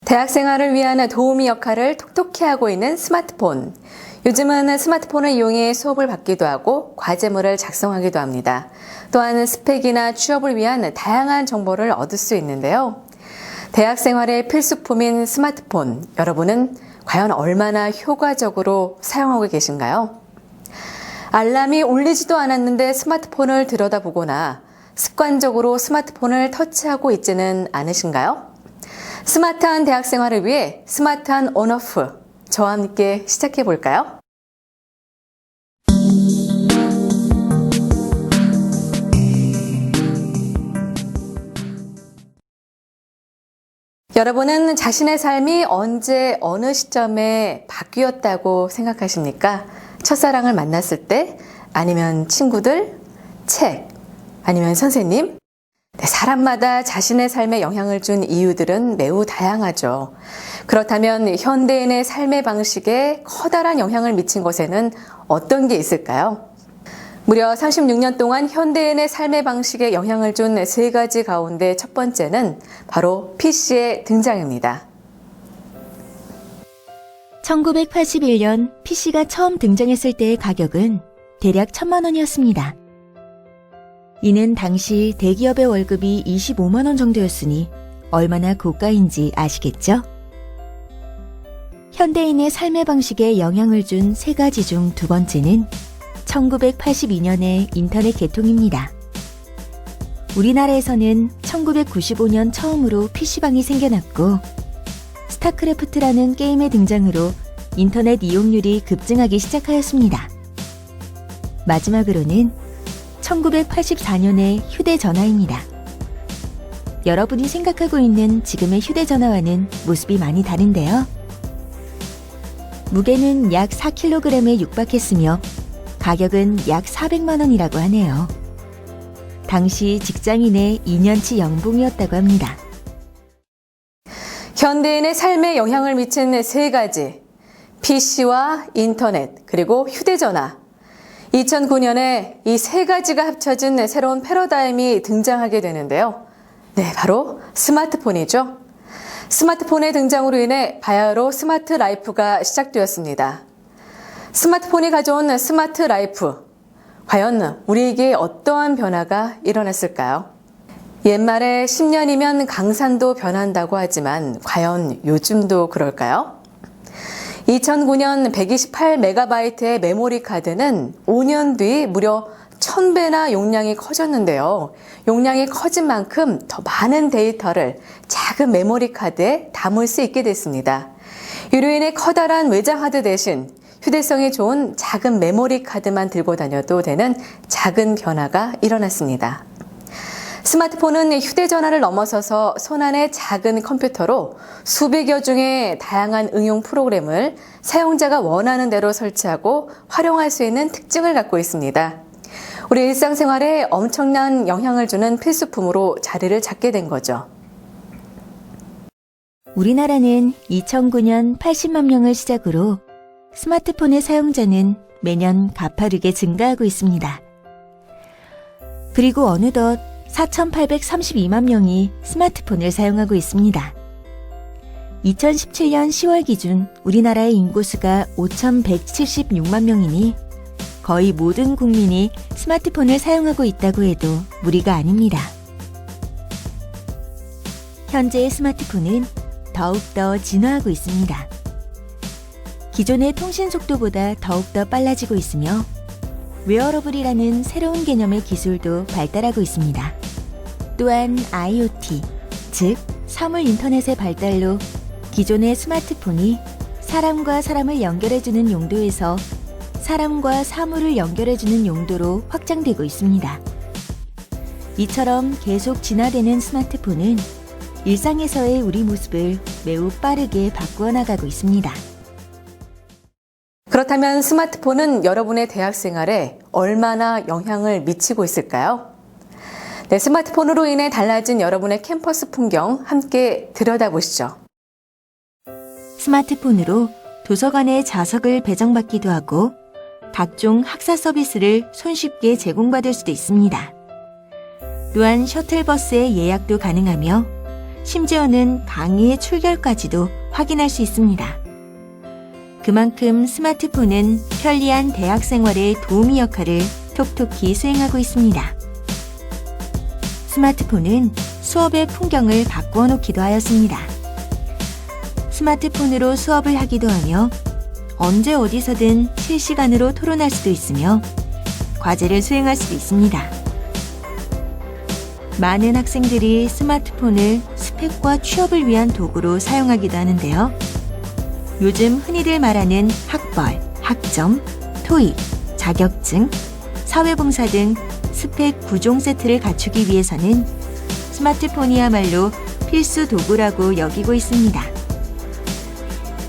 대학 생활을 위한 도우미 역할을 톡톡히 하고 있는 스마트폰. 요즘은 스마트폰을 이용해 수업을 받기도 하고 과제물을 작성하기도 합니다. 또한 스펙이나 취업을 위한 다양한 정보를 얻을 수 있는데요. 대학 생활의 필수품인 스마트폰, 여러분은 과연 얼마나 효과적으로 사용하고 계신가요? 알람이 울리지도 않았는데 스마트폰을 들여다보거나 습관적으로 스마트폰을 터치하고 있지는 않으신가요? 스마트한 대학 생활을 위해 스마트한 온오프, 저와 함께 시작해 볼까요? 여러분은 자신의 삶이 언제 어느 시점에 바뀌었다고 생각하십니까? 첫사랑을 만났을 때, 아니면 친구들, 책, 아니면 선생님? 사람마다 자신의 삶에 영향을 준 이유들은 매우 다양하죠. 그렇다면 현대인의 삶의 방식에 커다란 영향을 미친 것에는 어떤 게 있을까요? 무려 36년 동안 현대인의 삶의 방식에 영향을 준 세 가지 가운데 첫 번째는 바로 PC의 등장입니다. 1981년 PC가 처음 등장했을 때의 가격은 대략 1,000만 원이었습니다. 이는 당시 대기업의 월급이 25만 원 정도였으니 얼마나 고가인지 아시겠죠? 현대인의 삶의 방식에 영향을 준 세 가지 중 두 번째는 1982년의 인터넷 개통입니다. 우리나라에서는 1995년 처음으로 PC방이 생겨났고 스타크래프트라는 게임의 등장으로 인터넷 이용률이 급증하기 시작하였습니다. 마지막으로는 1984년의 휴대전화입니다. 여러분이 생각하고 있는 지금의 휴대전화와는 모습이 많이 다른데요. 무게는 약 4kg에 육박했으며 가격은 약 400만 원이라고 하네요. 당시 직장인의 2년치 연봉이었다고 합니다. 현대인의 삶에 영향을 미친 세 가지, PC와 인터넷, 그리고 휴대전화. 2009년에 이 세 가지가 합쳐진 새로운 패러다임이 등장하게 되는데요. 네, 바로 스마트폰이죠. 스마트폰의 등장으로 인해 바야흐로 스마트 라이프가 시작되었습니다. 스마트폰이 가져온 스마트 라이프, 과연 우리에게 어떠한 변화가 일어났을까요? 옛말에 10년이면 강산도 변한다고 하지만 과연 요즘도 그럴까요? 2009년 128MB의 메모리 카드는 5년 뒤 무려 1000배나 용량이 커졌는데요. 용량이 커진 만큼 더 많은 데이터를 작은 메모리 카드에 담을 수 있게 됐습니다. 이로 인해 커다란 외장 하드 대신 휴대성이 좋은 작은 메모리 카드만 들고 다녀도 되는 작은 변화가 일어났습니다. 스마트폰은 휴대전화를 넘어서서 손안의 작은 컴퓨터로 수백여 종의 다양한 응용 프로그램을 사용자가 원하는 대로 설치하고 활용할 수 있는 특징을 갖고 있습니다. 우리 일상생활에 엄청난 영향을 주는 필수품으로 자리를 잡게 된 거죠. 우리나라는 2009년 80만 명을 시작으로 스마트폰의 사용자는 매년 가파르게 증가하고 있습니다. 그리고 어느덧 4,832만 명이 스마트폰을 사용하고 있습니다. 2017년 10월 기준 우리나라의 인구수가 5,176만 명이니 거의 모든 국민이 스마트폰을 사용하고 있다고 해도 무리가 아닙니다. 현재의 스마트폰은 더욱더 진화하고 있습니다. 기존의 통신 속도보다 더욱더 빨라지고 있으며 웨어러블이라는 새로운 개념의 기술도 발달하고 있습니다. 또한 IoT, 즉 사물 인터넷의 발달로 기존의 스마트폰이 사람과 사람을 연결해주는 용도에서 사람과 사물을 연결해주는 용도로 확장되고 있습니다. 이처럼 계속 진화되는 스마트폰은 일상에서의 우리 모습을 매우 빠르게 바꾸어 나가고 있습니다. 그렇다면 스마트폰은 여러분의 대학 생활에 얼마나 영향을 미치고 있을까요? 네, 스마트폰으로 인해 달라진 여러분의 캠퍼스 풍경 함께 들여다보시죠. 스마트폰으로 도서관에 자석을 배정받기도 하고 각종 학사 서비스를 손쉽게 제공받을 수도 있습니다. 또한 셔틀버스의 예약도 가능하며 심지어는 강의의 출결까지도 확인할 수 있습니다. 그만큼 스마트폰은 편리한 대학 생활의 도우미 역할을 톡톡히 수행하고 있습니다. 스마트폰은 수업의 풍경을 바꾸어 놓기도 하였습니다. 스마트폰으로 수업을 하기도 하며 언제 어디서든 실시간으로 토론할 수도 있으며 과제를 수행할 수도 있습니다. 많은 학생들이 스마트폰을 스펙과 취업을 위한 도구로 사용하기도 하는데요. 요즘 흔히들 말하는 학벌, 학점, 토익, 자격증, 사회봉사 등 스펙 9종 세트를 갖추기 위해서는 스마트폰이야말로 필수 도구라고 여기고 있습니다.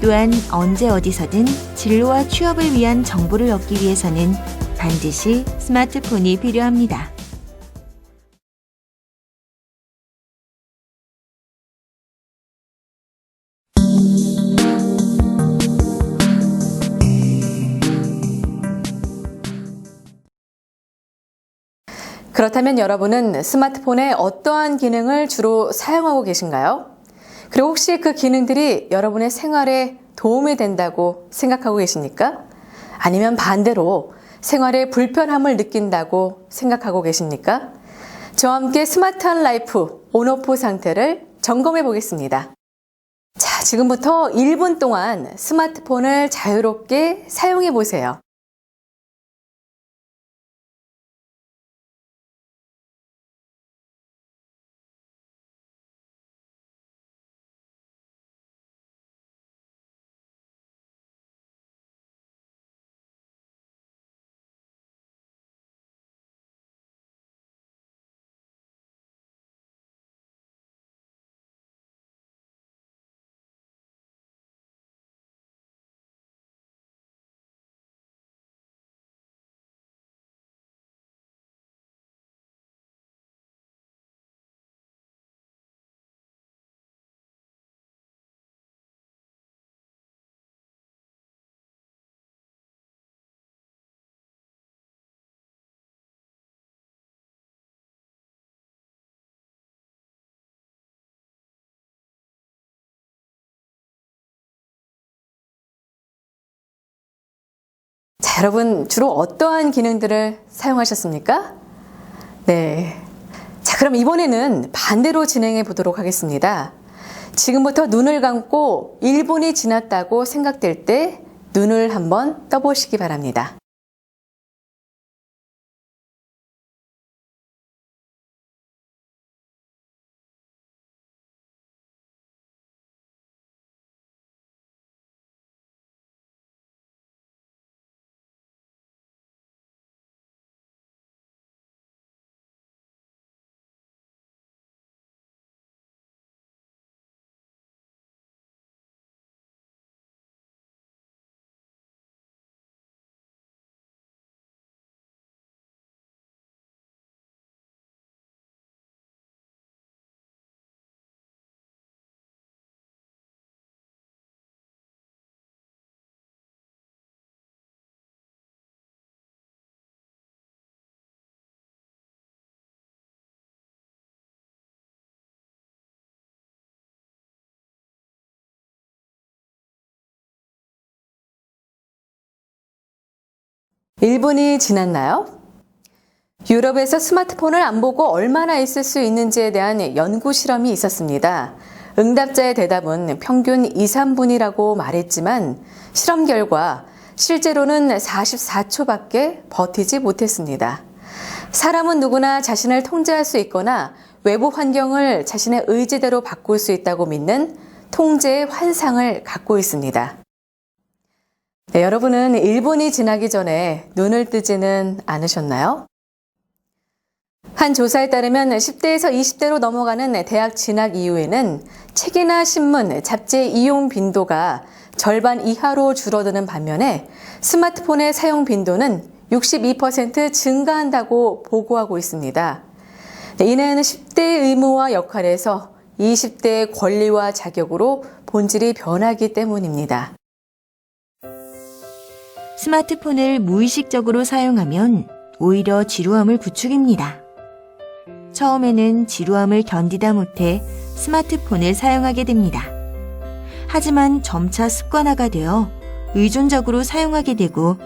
또한 언제 어디서든 진로와 취업을 위한 정보를 얻기 위해서는 반드시 스마트폰이 필요합니다. 그렇다면 여러분은 스마트폰의 어떠한 기능을 주로 사용하고 계신가요? 그리고 혹시 그 기능들이 여러분의 생활에 도움이 된다고 생각하고 계십니까? 아니면 반대로 생활에 불편함을 느낀다고 생각하고 계십니까? 저와 함께 스마트한 라이프 온오프 상태를 점검해 보겠습니다. 자, 지금부터 1분 동안 스마트폰을 자유롭게 사용해 보세요. 자, 여러분 주로 어떠한 기능들을 사용하셨습니까? 네. 자, 그럼 이번에는 반대로 진행해 보도록 하겠습니다. 지금부터 눈을 감고 1분이 지났다고 생각될 때 눈을 한번 떠보시기 바랍니다. 일 분이 지났나요? 유럽에서 스마트폰을 안 보고 얼마나 있을 수 있는지에 대한 연구 실험이 있었습니다. 응답자의 대답은 평균 2, 3분이라고 말했지만 실험 결과 실제로는 44초밖에 버티지 못했습니다. 사람은 누구나 자신을 통제할 수 있거나 외부 환경을 자신의 의지대로 바꿀 수 있다고 믿는 통제의 환상을 갖고 있습니다. 네, 여러분은 1분이 지나기 전에 눈을 뜨지는 않으셨나요? 한 조사에 따르면 10대에서 20대로 넘어가는 대학 진학 이후에는 책이나 신문, 잡지 이용 빈도가 절반 이하로 줄어드는 반면에 스마트폰의 사용 빈도는 62% 증가한다고 보고하고 있습니다. 이는 10대의 의무와 역할에서 20대의 권리와 자격으로 본질이 변하기 때문입니다. 스마트폰을 무의식적으로 사용하면 오히려 지루함을 부추깁니다. 처음에는 지루함을 견디다 못해 스마트폰을 사용하게 됩니다. 하지만 점차 습관화가 되어 의존적으로 사용하게 되고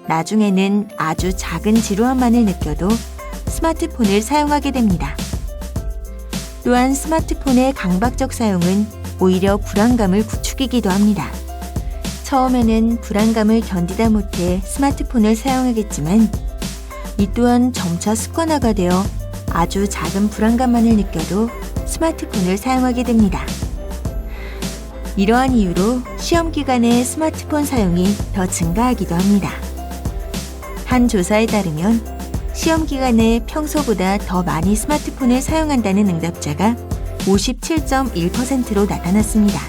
나중에는 아주 작은 지루함만을 느껴도 스마트폰을 사용하게 됩니다. 또한 스마트폰의 강박적 사용은 오히려 불안감을 부추기기도 합니다. 처음에는 불안감을 견디다 못해 스마트폰을 사용하겠지만 이 또한 점차 습관화가 되어 아주 작은 불안감만을 느껴도 스마트폰을 사용하게 됩니다. 이러한 이유로 시험 기간에 스마트폰 사용이 더 증가하기도 합니다. 한 조사에 따르면 시험 기간에 평소보다 더 많이 스마트폰을 사용한다는 응답자가 57.1%로 나타났습니다.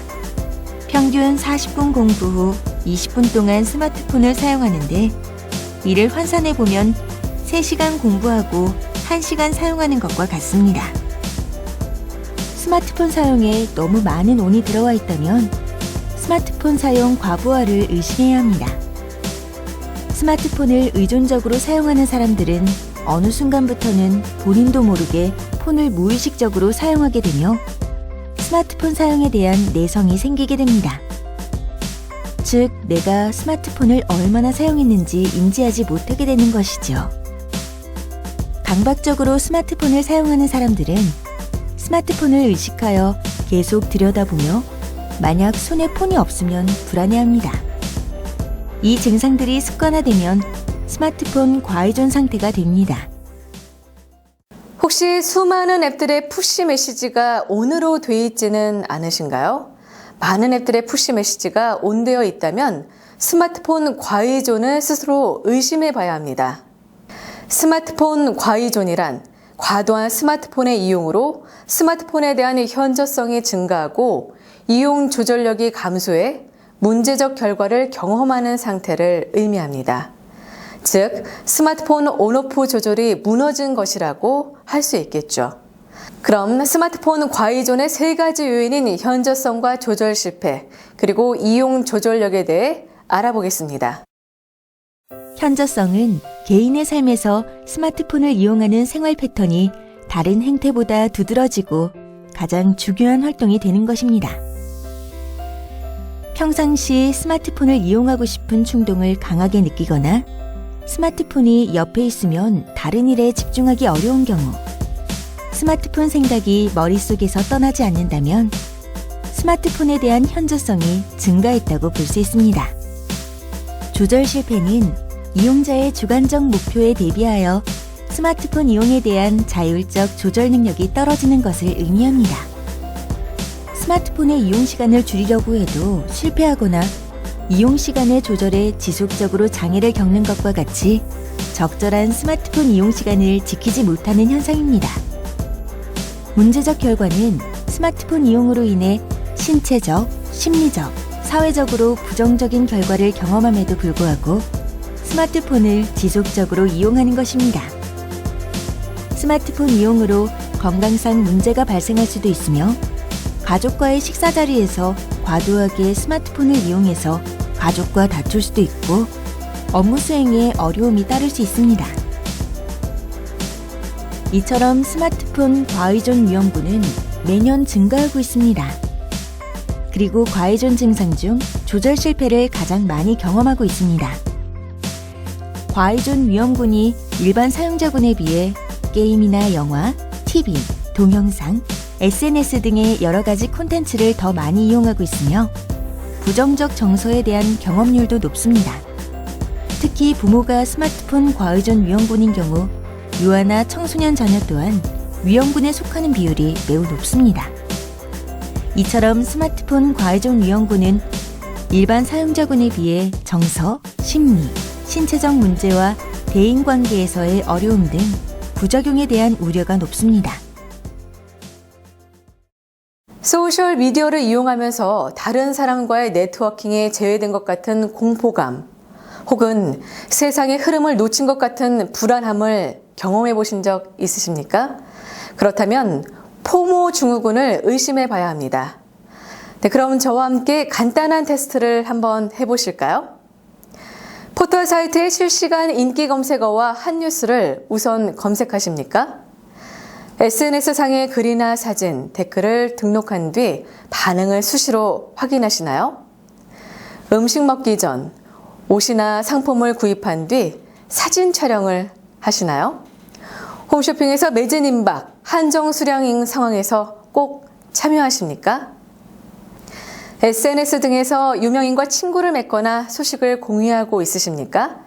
평균 40분 공부 후 20분 동안 스마트폰을 사용하는데 이를 환산해보면 3시간 공부하고 1시간 사용하는 것과 같습니다. 스마트폰 사용에 너무 많은 온이 들어와 있다면 스마트폰 사용 과부하를 의심해야 합니다. 스마트폰을 의존적으로 사용하는 사람들은 어느 순간부터는 본인도 모르게 폰을 무의식적으로 사용하게 되며 스마트폰 사용에 대한 내성이 생기게 됩니다. 즉, 내가 스마트폰을 얼마나 사용했는지 인지하지 못하게 되는 것이죠. 강박적으로 스마트폰을 사용하는 사람들은 스마트폰을 의식하여 계속 들여다보며 만약 손에 폰이 없으면 불안해합니다. 이 증상들이 습관화되면 스마트폰 과의존 상태가 됩니다. 혹시 수많은 앱들의 푸시 메시지가 온으로 돼 있지는 않으신가요? 많은 앱들의 푸시 메시지가 온되어 있다면 스마트폰 과의존을 스스로 의심해 봐야 합니다. 스마트폰 과의존이란 과도한 스마트폰의 이용으로 스마트폰에 대한 현저성이 증가하고 이용 조절력이 감소해 문제적 결과를 경험하는 상태를 의미합니다. 즉, 스마트폰 온오프 조절이 무너진 것이라고 할 수 있겠죠. 그럼 스마트폰 과의존의 3가지 요인인 현저성과 조절 실패, 그리고 이용 조절력에 대해 알아보겠습니다. 현저성은 개인의 삶에서 스마트폰을 이용하는 생활 패턴이 다른 행태보다 두드러지고 가장 중요한 활동이 되는 것입니다. 평상시 스마트폰을 이용하고 싶은 충동을 강하게 느끼거나 스마트폰이 옆에 있으면 다른 일에 집중하기 어려운 경우, 스마트폰 생각이 머릿속에서 떠나지 않는다면 스마트폰에 대한 현저성이 증가했다고 볼 수 있습니다. 조절 실패는 이용자의 주관적 목표에 대비하여 스마트폰 이용에 대한 자율적 조절 능력이 떨어지는 것을 의미합니다. 스마트폰의 이용 시간을 줄이려고 해도 실패하거나 이용 시간의 조절에 지속적으로 장애를 겪는 것과 같이 적절한 스마트폰 이용 시간을 지키지 못하는 현상입니다. 문제적 결과는 스마트폰 이용으로 인해 신체적, 심리적, 사회적으로 부정적인 결과를 경험함에도 불구하고 스마트폰을 지속적으로 이용하는 것입니다. 스마트폰 이용으로 건강상 문제가 발생할 수도 있으며 가족과의 식사 자리에서 과도하게 스마트폰을 이용해서 가족과 다툴 수도 있고 업무 수행에 어려움이 따를 수 있습니다. 이처럼 스마트폰 과의존 위험군은 매년 증가하고 있습니다. 그리고 과의존 증상 중 조절 실패를 가장 많이 경험하고 있습니다. 과의존 위험군이 일반 사용자군에 비해 게임이나 영화, TV, 동영상, SNS 등의 여러 가지 콘텐츠를 더 많이 이용하고 있으며 부정적 정서에 대한 경험률도 높습니다. 특히 부모가 스마트폰 과의존 위험군인 경우 유아나 청소년 자녀 또한 위험군에 속하는 비율이 매우 높습니다. 이처럼 스마트폰 과의존 위험군은 일반 사용자군에 비해 정서, 심리, 신체적 문제와 대인관계에서의 어려움 등 부작용에 대한 우려가 높습니다. 소셜 미디어를 이용하면서 다른 사람과의 네트워킹에 제외된 것 같은 공포감, 혹은 세상의 흐름을 놓친 것 같은 불안함을 경험해 보신 적 있으십니까? 그렇다면 포모 증후군을 의심해 봐야 합니다. 네, 그럼 저와 함께 간단한 테스트를 한번 해보실까요? 포털 사이트의 실시간 인기 검색어와 한 뉴스를 우선 검색하십니까? SNS상의 글이나 사진, 댓글을 등록한 뒤 반응을 수시로 확인하시나요? 음식 먹기 전 옷이나 상품을 구입한 뒤 사진 촬영을 하시나요? 홈쇼핑에서 매진 임박, 한정 수량인 상황에서 꼭 참여하십니까? SNS 등에서 유명인과 친구를 맺거나 소식을 공유하고 있으십니까?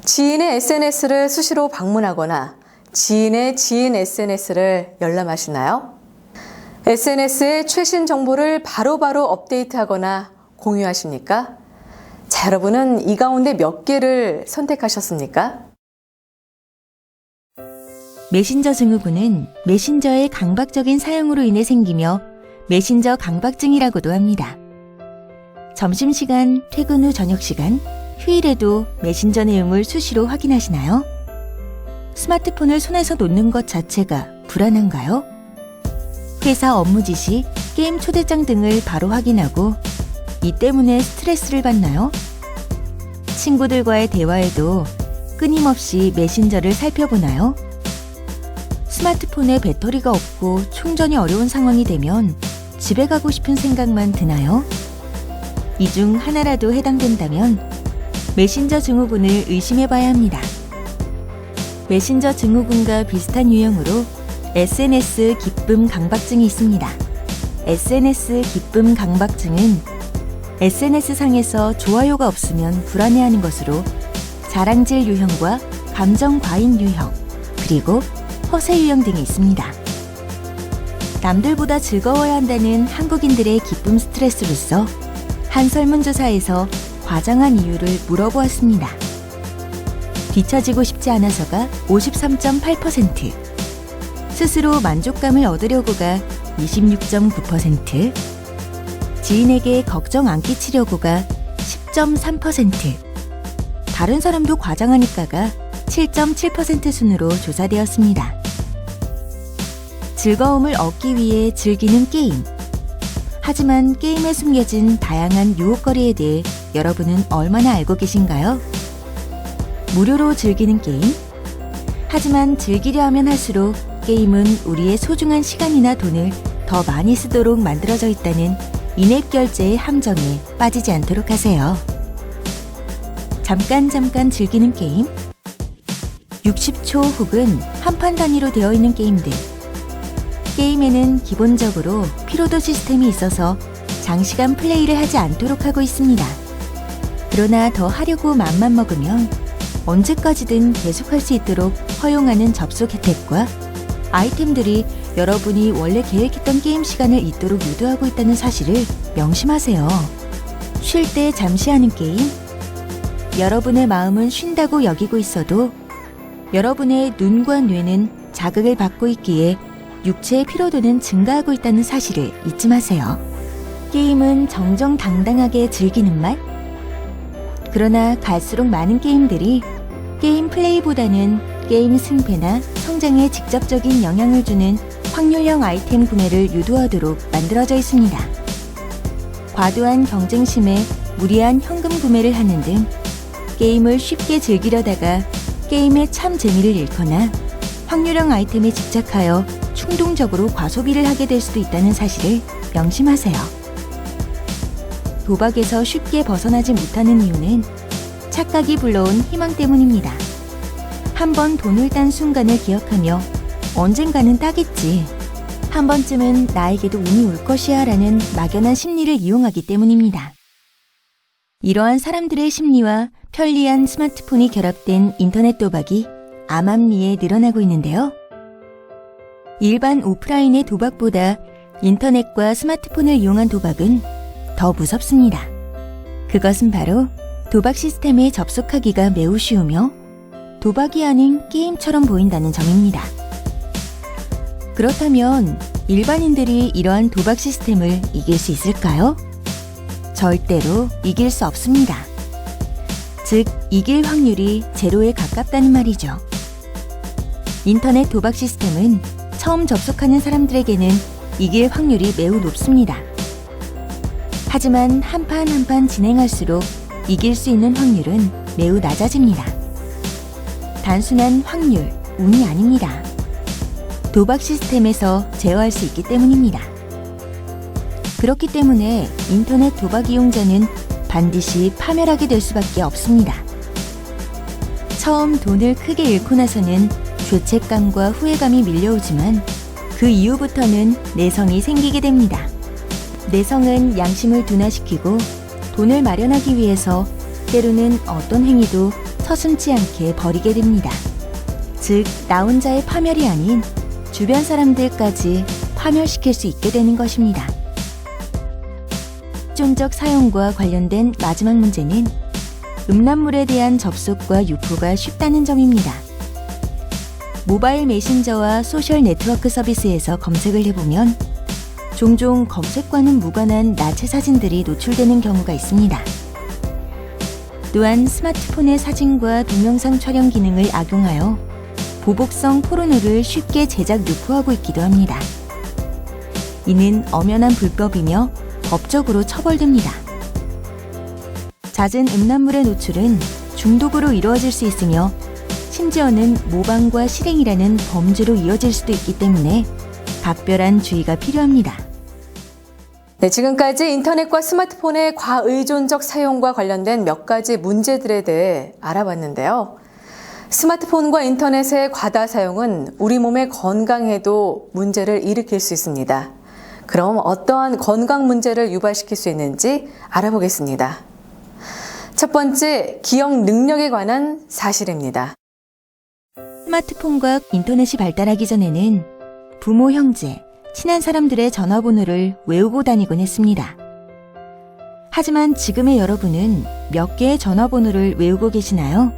지인의 SNS를 수시로 방문하거나 지인의 지인 SNS를 열람하시나요? SNS의 최신 정보를 바로바로 업데이트하거나 공유하십니까? 자, 여러분은 이 가운데 몇 개를 선택하셨습니까? 메신저 증후군은 메신저의 강박적인 사용으로 인해 생기며 메신저 강박증이라고도 합니다. 점심시간, 퇴근 후 저녁시간, 휴일에도 메신저 내용을 수시로 확인하시나요? 스마트폰을 손에서 놓는 것 자체가 불안한가요? 회사 업무 지시, 게임 초대장 등을 바로 확인하고 이 때문에 스트레스를 받나요? 친구들과의 대화에도 끊임없이 메신저를 살펴보나요? 스마트폰에 배터리가 없고 충전이 어려운 상황이 되면 집에 가고 싶은 생각만 드나요? 이 중 하나라도 해당된다면 메신저 증후군을 의심해봐야 합니다. 메신저 증후군과 비슷한 유형으로 SNS 기쁨 강박증이 있습니다. SNS 기쁨 강박증은 SNS상에서 좋아요가 없으면 불안해하는 것으로 자랑질 유형과 감정 과잉 유형, 그리고 허세 유형 등이 있습니다. 남들보다 즐거워야 한다는 한국인들의 기쁨 스트레스로서 한 설문조사에서 과장한 이유를 물어보았습니다. 뒤처지고 싶지 않아서가 53.8%, 스스로 만족감을 얻으려고가 26.9%, 지인에게 걱정 안 끼치려고가 10.3%, 다른 사람도 과장하니까가 7.7% 순으로 조사되었습니다. 즐거움을 얻기 위해 즐기는 게임. 하지만 게임에 숨겨진 다양한 유혹거리에 대해 여러분은 얼마나 알고 계신가요? 무료로 즐기는 게임. 하지만 즐기려 하면 할수록 게임은 우리의 소중한 시간이나 돈을 더 많이 쓰도록 만들어져 있다는 인앱 결제의 함정에 빠지지 않도록 하세요. 잠깐 즐기는 게임. 60초 혹은 한판 단위로 되어 있는 게임들. 게임에는 기본적으로 피로도 시스템이 있어서 장시간 플레이를 하지 않도록 하고 있습니다. 그러나 더 하려고 맘만 먹으면 언제까지든 계속할 수 있도록 허용하는 접속 혜택과 아이템들이 여러분이 원래 계획했던 게임 시간을 잊도록 유도하고 있다는 사실을 명심하세요. 쉴 때 잠시 하는 게임. 여러분의 마음은 쉰다고 여기고 있어도 여러분의 눈과 뇌는 자극을 받고 있기에 육체의 피로도는 증가하고 있다는 사실을 잊지 마세요. 게임은 정정당당하게 즐기는 맛? 그러나 갈수록 많은 게임들이 게임 플레이보다는 게임 승패나 성장에 직접적인 영향을 주는 확률형 아이템 구매를 유도하도록 만들어져 있습니다. 과도한 경쟁심에 무리한 현금 구매를 하는 등 게임을 쉽게 즐기려다가 게임의 참 재미를 잃거나 확률형 아이템에 집착하여 충동적으로 과소비를 하게 될 수도 있다는 사실을 명심하세요. 도박에서 쉽게 벗어나지 못하는 이유는 착각이 불러온 희망 때문입니다. 한번 돈을 딴 순간을 기억하며 언젠가는 따겠지. 한 번쯤은 나에게도 운이 올 것이야 라는 막연한 심리를 이용하기 때문입니다. 이러한 사람들의 심리와 편리한 스마트폰이 결합된 인터넷 도박이 암암리에 늘어나고 있는데요. 일반 오프라인의 도박보다 인터넷과 스마트폰을 이용한 도박은 더 무섭습니다. 그것은 바로 도박 시스템에 접속하기가 매우 쉬우며 도박이 아닌 게임처럼 보인다는 점입니다. 그렇다면 일반인들이 이러한 도박 시스템을 이길 수 있을까요? 절대로 이길 수 없습니다. 즉, 이길 확률이 제로에 가깝다는 말이죠. 인터넷 도박 시스템은 처음 접속하는 사람들에게는 이길 확률이 매우 높습니다. 하지만 한 판 한 판 진행할수록 이길 수 있는 확률은 매우 낮아집니다. 단순한 확률, 운이 아닙니다. 도박 시스템에서 제어할 수 있기 때문입니다. 그렇기 때문에 인터넷 도박 이용자는 반드시 파멸하게 될 수밖에 없습니다. 처음 돈을 크게 잃고 나서는 죄책감과 후회감이 밀려오지만 그 이후부터는 내성이 생기게 됩니다. 내성은 양심을 둔화시키고 돈을 마련하기 위해서 때로는 어떤 행위도 서슴지 않게 벌이게 됩니다. 즉, 나 혼자의 파멸이 아닌 주변 사람들까지 파멸시킬 수 있게 되는 것입니다. 집중적 사용과 관련된 마지막 문제는 음란물에 대한 접속과 유포가 쉽다는 점입니다. 모바일 메신저와 소셜 네트워크 서비스에서 검색을 해보면 종종 검색과는 무관한 나체 사진들이 노출되는 경우가 있습니다. 또한 스마트폰의 사진과 동영상 촬영 기능을 악용하여 보복성 포르노를 쉽게 제작 유포하고 있기도 합니다. 이는 엄연한 불법이며 법적으로 처벌됩니다. 잦은 음란물의 노출은 중독으로 이루어질 수 있으며 심지어는 모방과 실행이라는 범죄로 이어질 수도 있기 때문에 각별한 주의가 필요합니다. 네, 지금까지 인터넷과 스마트폰의 과의존적 사용과 관련된 몇 가지 문제들에 대해 알아봤는데요. 스마트폰과 인터넷의 과다 사용은 우리 몸의 건강에도 문제를 일으킬 수 있습니다. 그럼 어떠한 건강 문제를 유발시킬 수 있는지 알아보겠습니다. 첫 번째, 기억 능력에 관한 사실입니다. 스마트폰과 인터넷이 발달하기 전에는 부모, 형제, 친한 사람들의 전화번호를 외우고 다니곤 했습니다. 하지만 지금의 여러분은 몇 개의 전화번호를 외우고 계시나요?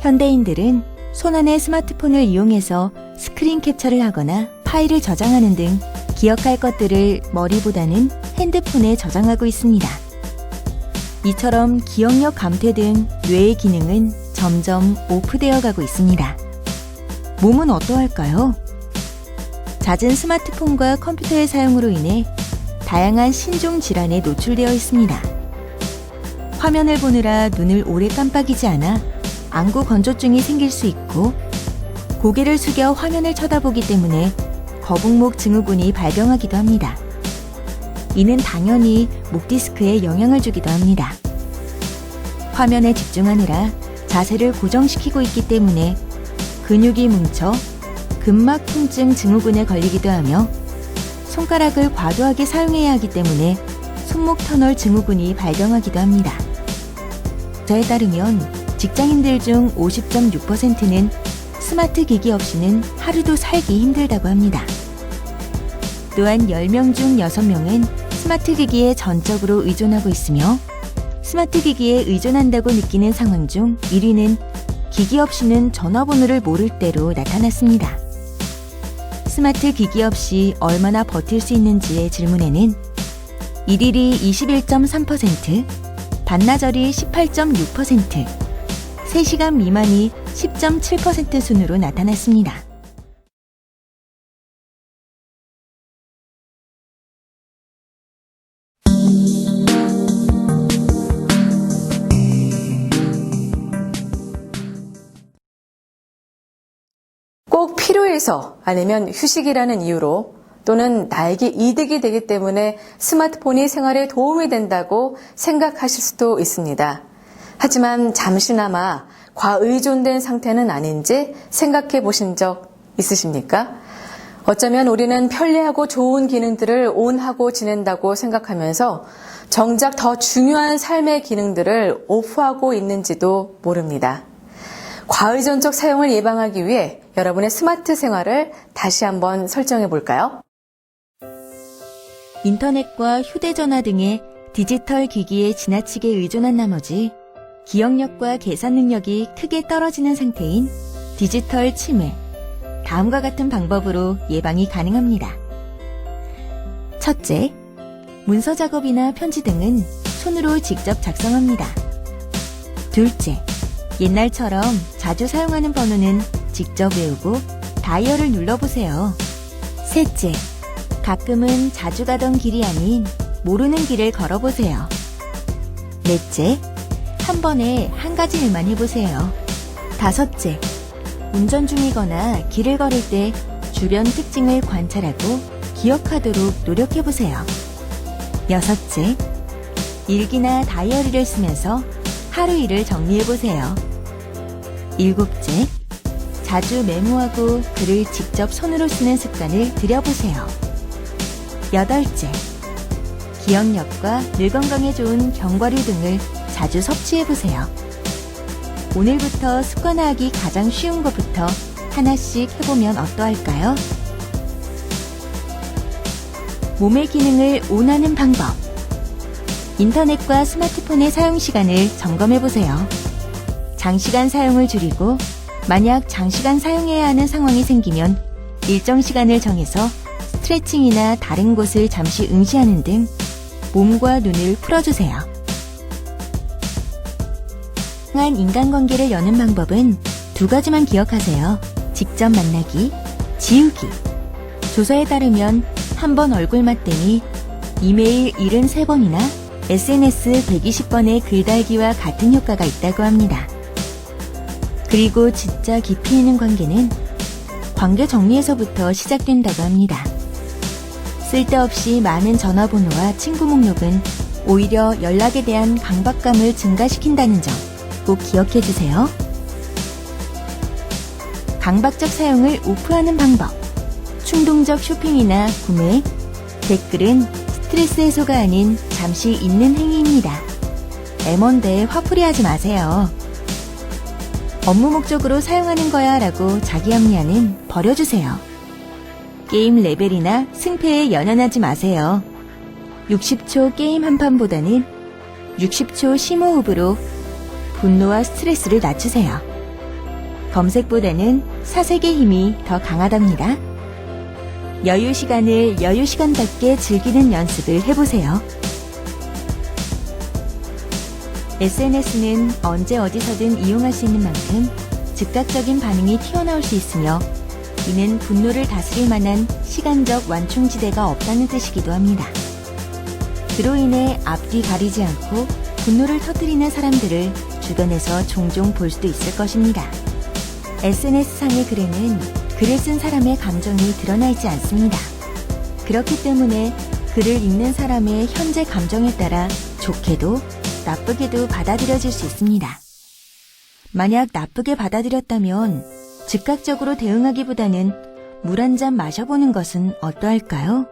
현대인들은 손안의 스마트폰을 이용해서 스크린 캡처를 하거나 파일을 저장하는 등 기억할 것들을 머리보다는 핸드폰에 저장하고 있습니다. 이처럼 기억력 감퇴 등 뇌의 기능은 점점 오프되어 가고 있습니다. 몸은 어떠할까요? 잦은 스마트폰과 컴퓨터의 사용으로 인해 다양한 신종 질환에 노출되어 있습니다. 화면을 보느라 눈을 오래 깜빡이지 않아 안구 건조증이 생길 수 있고, 고개를 숙여 화면을 쳐다보기 때문에 거북목 증후군이 발병하기도 합니다. 이는 당연히 목 디스크에 영향을 주기도 합니다. 화면에 집중하느라 자세를 고정시키고 있기 때문에 근육이 뭉쳐 근막 통증 증후군에 걸리기도 하며, 손가락을 과도하게 사용해야 하기 때문에 손목 터널 증후군이 발병하기도 합니다. 저에 따르면 직장인들 중 50.6%는 스마트 기기 없이는 하루도 살기 힘들다고 합니다. 또한 10명 중 6명은 스마트 기기에 전적으로 의존하고 있으며, 스마트 기기에 의존한다고 느끼는 상황 중 1위는 기기 없이는 전화번호를 모를 때로 나타났습니다. 스마트 기기 없이 얼마나 버틸 수 있는지의 질문에는 일일이 21.3%, 반나절이 18.6%, 3시간 미만이 10.7% 순으로 나타났습니다. 꼭 필요해서 아니면 휴식이라는 이유로 또는 나에게 이득이 되기 때문에 스마트폰이 생활에 도움이 된다고 생각하실 수도 있습니다. 하지만 잠시나마 과의존된 상태는 아닌지 생각해 보신 적 있으십니까? 어쩌면 우리는 편리하고 좋은 기능들을 온하고 지낸다고 생각하면서 정작 더 중요한 삶의 기능들을 오프하고 있는지도 모릅니다. 과의존적 사용을 예방하기 위해 여러분의 스마트 생활을 다시 한번 설정해 볼까요? 인터넷과 휴대전화 등의 디지털 기기에 지나치게 의존한 나머지 기억력과 계산 능력이 크게 떨어지는 상태인 디지털 치매, 다음과 같은 방법으로 예방이 가능합니다. 첫째, 문서 작업이나 편지 등은 손으로 직접 작성합니다. 둘째, 옛날처럼 자주 사용하는 번호는 직접 외우고 다이얼을 눌러보세요. 셋째, 가끔은 자주 가던 길이 아닌 모르는 길을 걸어보세요. 넷째, 한 번에 한 가지 일만 해보세요. 다섯째, 운전 중이거나 길을 걸을 때 주변 특징을 관찰하고 기억하도록 노력해보세요. 6째, 일기나 다이어리를 쓰면서 하루 일을 정리해보세요. 7째, 자주 메모하고 글을 직접 손으로 쓰는 습관을 들여보세요. 8째, 기억력과 뇌 건강에 좋은 견과류 등을 자주 섭취해보세요. 오늘부터 습관화하기 가장 쉬운 것부터 하나씩 해보면 어떠할까요? 몸의 기능을 온하는 방법. 인터넷과 스마트폰의 사용 시간을 점검해보세요. 장시간 사용을 줄이고 만약 장시간 사용해야 하는 상황이 생기면 일정 시간을 정해서 스트레칭이나 다른 곳을 잠시 응시하는 등 몸과 눈을 풀어주세요. 다양한 인간관계를 여는 방법은 2가지만 기억하세요. 직접 만나기, 지우기. 조사에 따르면 한 번 얼굴 맞대미, 이메일 73번이나 SNS 120번의 글달기와 같은 효과가 있다고 합니다. 그리고 진짜 깊이 있는 관계는 관계 정리에서부터 시작된다고 합니다. 쓸데없이 많은 전화번호와 친구 목록은 오히려 연락에 대한 강박감을 증가시킨다는 점 꼭 기억해 주세요. 강박적 사용을 오프하는 방법. 충동적 쇼핑이나 구매, 댓글은 스트레스 해소가 아닌 잠시 있는 행위입니다. M1대에 화풀이 하지 마세요. 업무 목적으로 사용하는 거야 라고 자기 합리화는 버려주세요. 게임 레벨이나 승패에 연연하지 마세요. 60초 게임 한 판보다는 60초 심호흡으로 분노와 스트레스를 낮추세요. 검색보다는 사색의 힘이 더 강하답니다. 여유 시간을 여유 시간답게 즐기는 연습을 해보세요. SNS는 언제 어디서든 이용할 수 있는 만큼 즉각적인 반응이 튀어나올 수 있으며 이는 분노를 다스릴 만한 시간적 완충지대가 없다는 뜻이기도 합니다. 그로 인해 앞뒤 가리지 않고 분노를 터뜨리는 사람들을 주변에서 종종 볼 수도 있을 것입니다. SNS상의 글에는 글을 쓴 사람의 감정이 드러나 있지 않습니다. 그렇기 때문에 글을 읽는 사람의 현재 감정에 따라 좋게도 나쁘게도 받아들여질 수 있습니다. 만약 나쁘게 받아들였다면 즉각적으로 대응하기보다는 물 한 잔 마셔보는 것은 어떠할까요?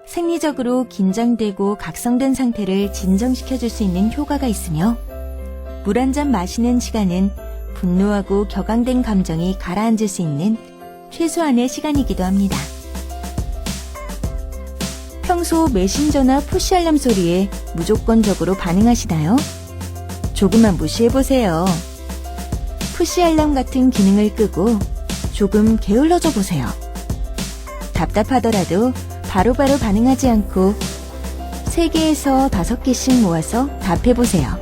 생리적으로 긴장되고 각성된 상태를 진정시켜줄 수 있는 효과가 있으며 물 한 잔 마시는 시간은 분노하고 격앙된 감정이 가라앉을 수 있는 최소한의 시간이기도 합니다. 평소 메신저나 푸시 알람 소리에 무조건적으로 반응하시나요? 조금만 무시해보세요. 푸시 알람 같은 기능을 끄고 조금 게을러져 보세요. 답답하더라도 바로바로 반응하지 않고 3개에서 5개씩 모아서 답해보세요.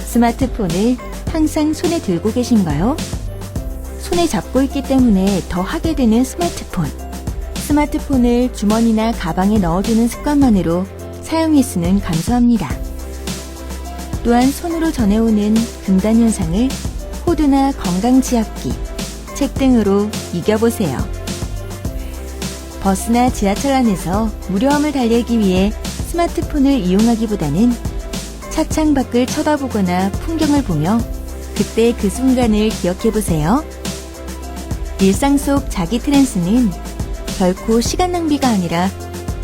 스마트폰을 항상 손에 들고 계신가요? 손에 잡고 있기 때문에 더 하게 되는 스마트폰. 스마트폰을 주머니나 가방에 넣어두는 습관만으로 사용 횟수는 감소합니다. 또한 손으로 전해오는 금단 현상을 호두나 건강지압기, 책 등으로 이겨보세요. 버스나 지하철 안에서 무료함을 달래기 위해 스마트폰을 이용하기보다는 차창 밖을 쳐다보거나 풍경을 보며 그때 그 순간을 기억해보세요. 일상 속 자기 트랜스는 결코 시간 낭비가 아니라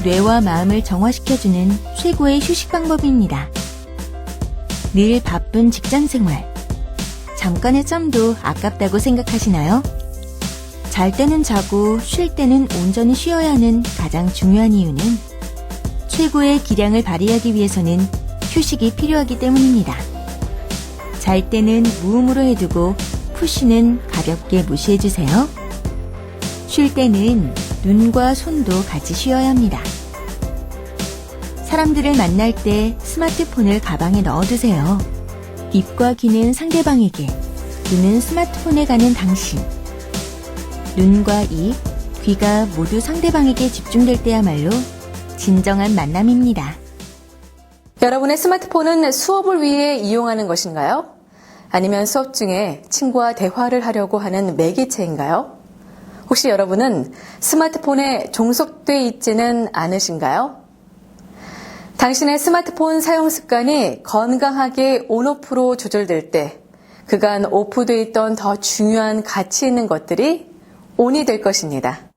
뇌와 마음을 정화시켜주는 최고의 휴식 방법입니다. 늘 바쁜 직장 생활. 잠깐의 짬도 아깝다고 생각하시나요? 잘 때는 자고 쉴 때는 온전히 쉬어야 하는 가장 중요한 이유는 최고의 기량을 발휘하기 위해서는 휴식이 필요하기 때문입니다. 잘 때는 무음으로 해두고 푸시는 가볍게 무시해주세요. 쉴 때는 눈과 손도 같이 쉬어야 합니다. 사람들을 만날 때 스마트폰을 가방에 넣어두세요. 입과 귀는 상대방에게, 눈은 스마트폰에 가는 당신. 눈과 입, 귀가 모두 상대방에게 집중될 때야말로 진정한 만남입니다. 여러분의 스마트폰은 수업을 위해 이용하는 것인가요? 아니면 수업 중에 친구와 대화를 하려고 하는 매개체인가요? 혹시 여러분은 스마트폰에 종속돼 있지는 않으신가요? 당신의 스마트폰 사용 습관이 건강하게 온오프로 조절될 때 그간 오프돼 있던 더 중요한 가치 있는 것들이 온이 될 것입니다.